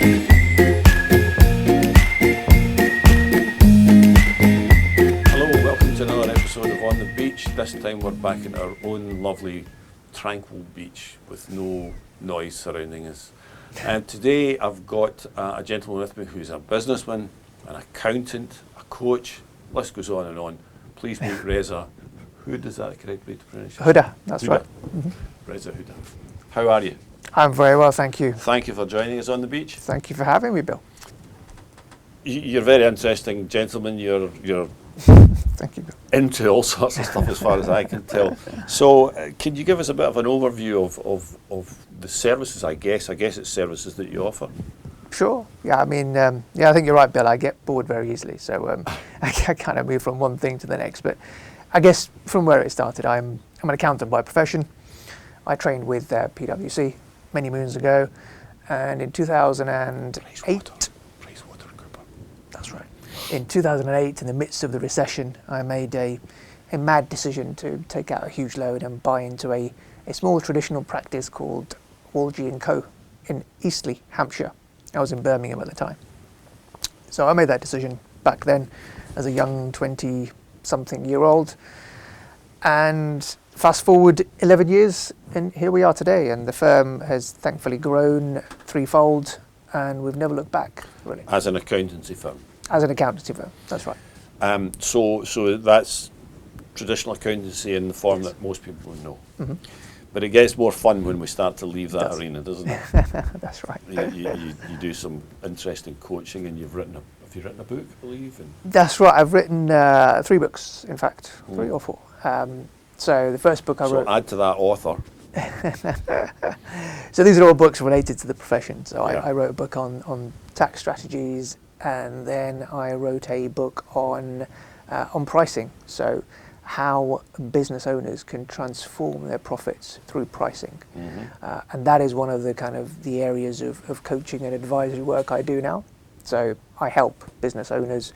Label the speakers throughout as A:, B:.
A: This time we're back at our own lovely, tranquil beach with no noise surrounding us. And today I've got a gentleman with me who's a businessman, an accountant, a coach, list goes on and on. Please meet Reza Hooda, is that the correct way to pronounce it?
B: Hooda, that's right.
A: Reza Hooda. How are you?
B: I'm very well, thank you.
A: Thank you for joining us on the beach.
B: Thank you for having me, Bill.
A: You're a very interesting gentleman. You're
B: Thank you, Bill.
A: Into all sorts of stuff as far as I can tell. So can you give us a bit of an overview of the services, I guess it's services that you offer?
B: Sure. Yeah, I mean, I think you're right, Bill. I get bored very easily. So I kind of move from one thing to the next. But I guess from where it started, I'm an accountant by profession. I trained with PwC many moons ago. And in 2008... That's right. In 2008, in the midst of the recession, I made a mad decision to take out a huge load and buy into a small traditional practice called Walji & Co. in Eastleigh, Hampshire. I was in Birmingham at the time. So I made that decision back then as a young 20-something-year-old. And fast forward 11 years, and here we are today. And the firm has thankfully grown threefold, and we've never looked back, really.
A: As an accountancy firm?
B: As an accountancy firm, that's right.
A: So that's traditional accountancy in the form that most people would know.
B: Mm-hmm.
A: But it gets more fun when we start to leave that arena, doesn't it?
B: That's right.
A: You do some interesting coaching, and have you written a book, I believe?
B: That's right. I've written 3 books, in fact, 3 or 4. So the first book I wrote.
A: So add to that author.
B: So these are all books related to the profession. So
A: yeah.
B: I wrote a book on tax strategies. And then I wrote a book on pricing, so how business owners can transform their profits through pricing. Mm-hmm. And that is one of the areas of coaching and advisory work I do now. So I help business owners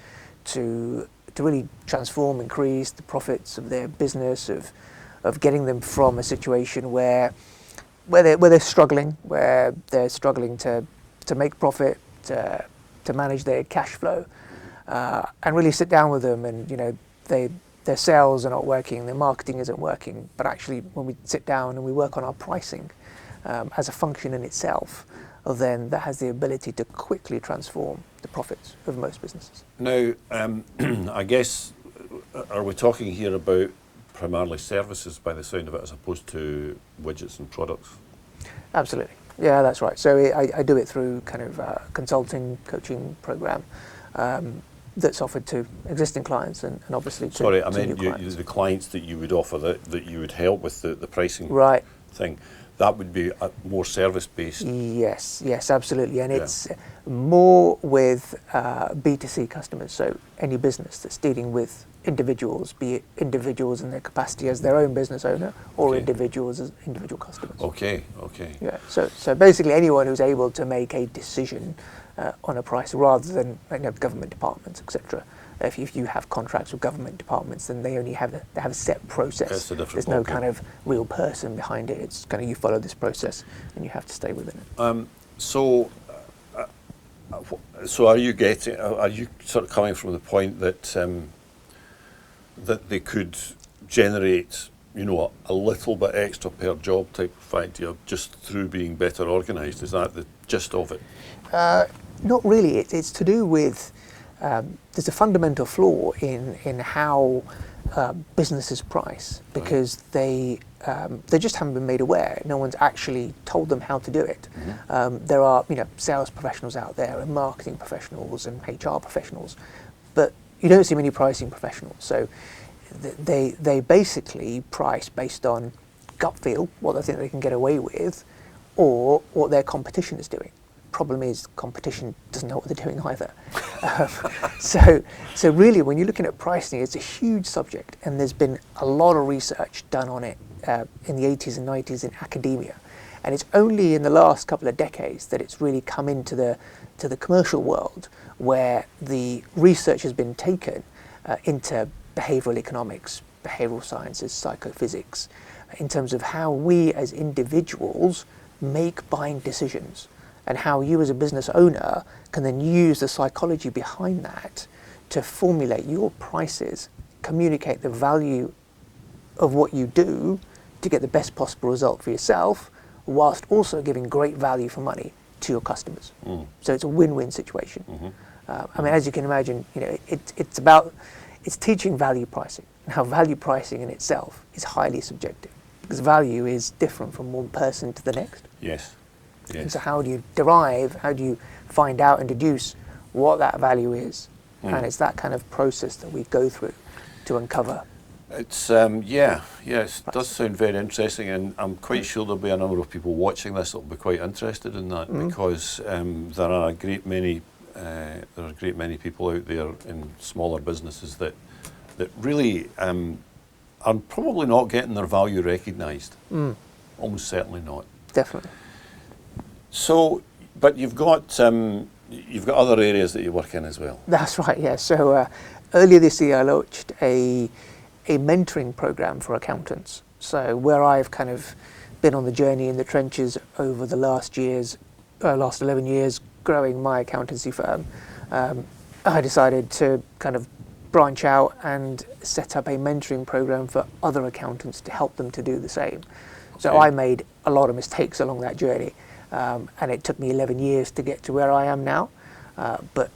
B: to really transform, increase the profits of their business, of getting them from a situation where they're struggling, to make profit, to manage their cash flow, and really sit down with them. And their sales are not working, their marketing isn't working, but actually when we sit down and we work on our pricing as a function in itself, then that has the ability to quickly transform the profits of most businesses.
A: Now, I guess, are we talking here about primarily services by the sound of it, as opposed to widgets and products?
B: Absolutely. Yeah, that's right. So I do it through a consulting, coaching program that's offered to existing clients and obviously to
A: Sorry, I
B: to
A: meant
B: new clients.
A: The clients that you would offer, that you would help with the pricing thing. That would be more service-based.
B: Yes, absolutely. And it's more with B2C customers, so any business that's dealing with individuals, be it individuals in their capacity as their own business owner or individuals as individual customers.
A: Okay.
B: Yeah. So basically anyone who's able to make a decision on a price rather than government departments, etc. If you have contracts with government departments, then they have a set process. There's no kind of real person behind it. It's you follow this process and you have to stay within it.
A: So are you sort of coming from the point that that they could generate, a little bit extra per job type of idea just through being better organised? Is that the gist of it?
B: Not really. It's to do with there's a fundamental flaw in how businesses price, because they just haven't been made aware. No one's actually told them how to do it. Mm-hmm. There are sales professionals out there and marketing professionals and HR professionals, but you don't see many pricing professionals. So they basically price based on gut feel, what they think they can get away with, or what their competition is doing. Problem is, competition doesn't know what they're doing either. So really, when you're looking at pricing, it's a huge subject, and there's been a lot of research done on it in the 80s and 90s in academia, and it's only in the last couple of decades that it's really come into the commercial world, where the research has been taken into behavioural economics, behavioural sciences, psychophysics, in terms of how we as individuals make buying decisions. and how you as a business owner can then use the psychology behind that to formulate your prices, communicate the value of what you do to get the best possible result for yourself, whilst also giving great value for money to your customers. So it's a win-win situation. I mean, as you can imagine, it's teaching value pricing. Now, value pricing in itself is highly subjective because value is different from one person to the next.
A: Yes.
B: And so how do you find out and deduce what that value is? And it's that kind of process that we go through to uncover.
A: It's it does sound very interesting, and I'm quite sure there'll be a number of people watching this that will be quite interested in that, because there are a great many people out there in smaller businesses that really are probably not getting their value recognised. Almost certainly not.
B: Definitely.
A: So, but you've got other areas that you work in as well.
B: That's right. Yeah. So earlier this year, I launched a mentoring program for accountants. So where I've kind of been on the journey in the trenches over the last 11 years, growing my accountancy firm, I decided to kind of branch out and set up a mentoring program for other accountants to help them to do the same. So I made a lot of mistakes along that journey, and it took me 11 years to get to where I am now. But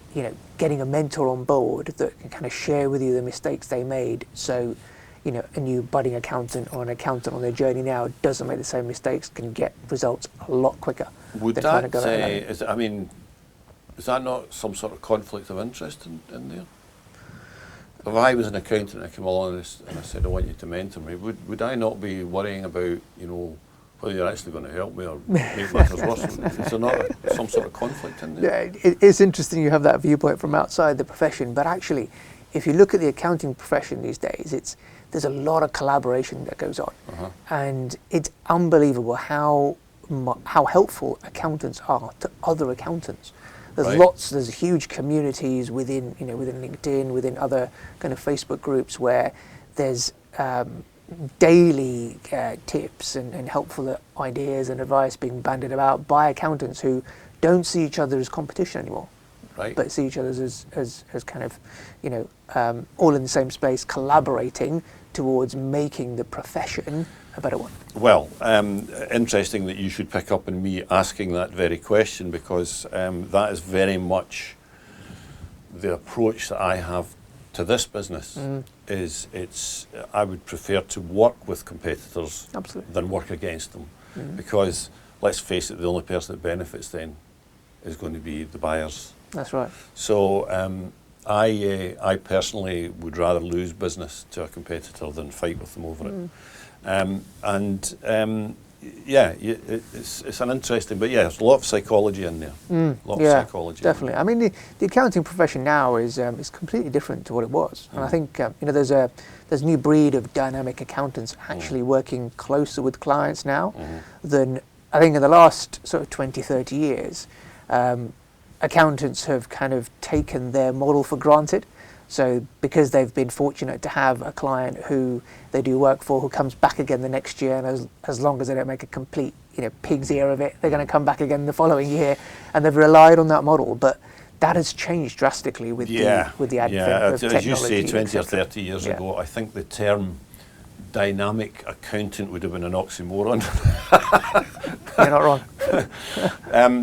B: getting a mentor on board that can kind of share with you the mistakes they made, so a new budding accountant or an accountant on their journey now doesn't make the same mistakes, can get results a lot quicker.
A: Would that say, is that not some sort of conflict of interest in there? If I was an accountant and I came along and I said, I want you to mentor me, would I not be worrying about, whether you're actually going to help me or make matters worse? Is there not some sort of conflict in there?
B: Yeah, it's interesting you have that viewpoint from outside the profession, but actually, if you look at the accounting profession these days, there's a lot of collaboration that goes on, and it's unbelievable how helpful accountants are to other accountants. There's huge communities within LinkedIn, within other kind of Facebook groups where there's daily tips and helpful ideas and advice being bandied about by accountants who don't see each other as competition anymore, but see each other as kind of all in the same space, collaborating towards making the profession a better one.
A: Well, interesting that you should pick up on me asking that very question, because that is very much the approach that I have to this business. I would prefer to work with competitors than work against them, because let's face it, the only person that benefits then is going to be the buyers.
B: That's right.
A: So I personally would rather lose business to a competitor than fight with them over it. It's an interesting, but there's a lot of psychology in there. A lot of psychology.
B: Definitely. I mean, the accounting profession now is completely different to what it was, and I think there's a new breed of dynamic accountants actually working closer with clients now than I think in the last sort of 20, 30 years. Accountants have kind of taken their model for granted. So because they've been fortunate to have a client who they do work for who comes back again the next year, and as long as they don't make a complete pig's ear of it, they're going to come back again the following year, and they've relied on that model. But that has changed drastically with the advent of technology.
A: As you say, 20 or 30 years ago, I think the term dynamic accountant would have been an oxymoron.
B: You're not wrong.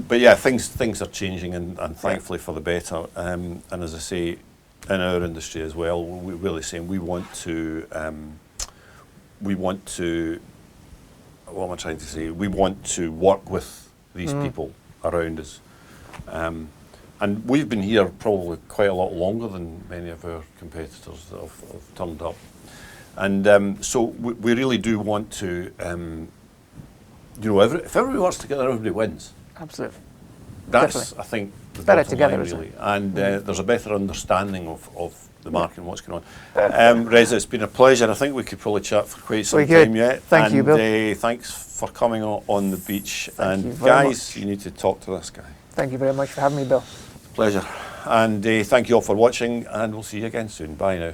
A: But things are changing, and thankfully for the better. And as I say, in our industry as well, we're really saying we want to, what am I trying to say? We want to work with these people around us. And we've been here probably quite a lot longer than many of our competitors that have turned up. And so we really do want to, if everybody works together, everybody wins.
B: Absolutely.
A: That's,
B: Definitely.
A: I think, the
B: better
A: bottom
B: together,
A: line,
B: isn't
A: really.
B: it?
A: And there's a better understanding of the market and what's going on. Reza, it's been a pleasure. I think we could probably chat for quite some time yet.
B: Thank you, Bill.
A: Thanks for coming on the beach.
B: Thank you
A: and
B: very
A: guys,
B: much.
A: You need to talk to this guy.
B: Thank you very much for having me, Bill.
A: Pleasure. And thank you all for watching, and we'll see you again soon. Bye now.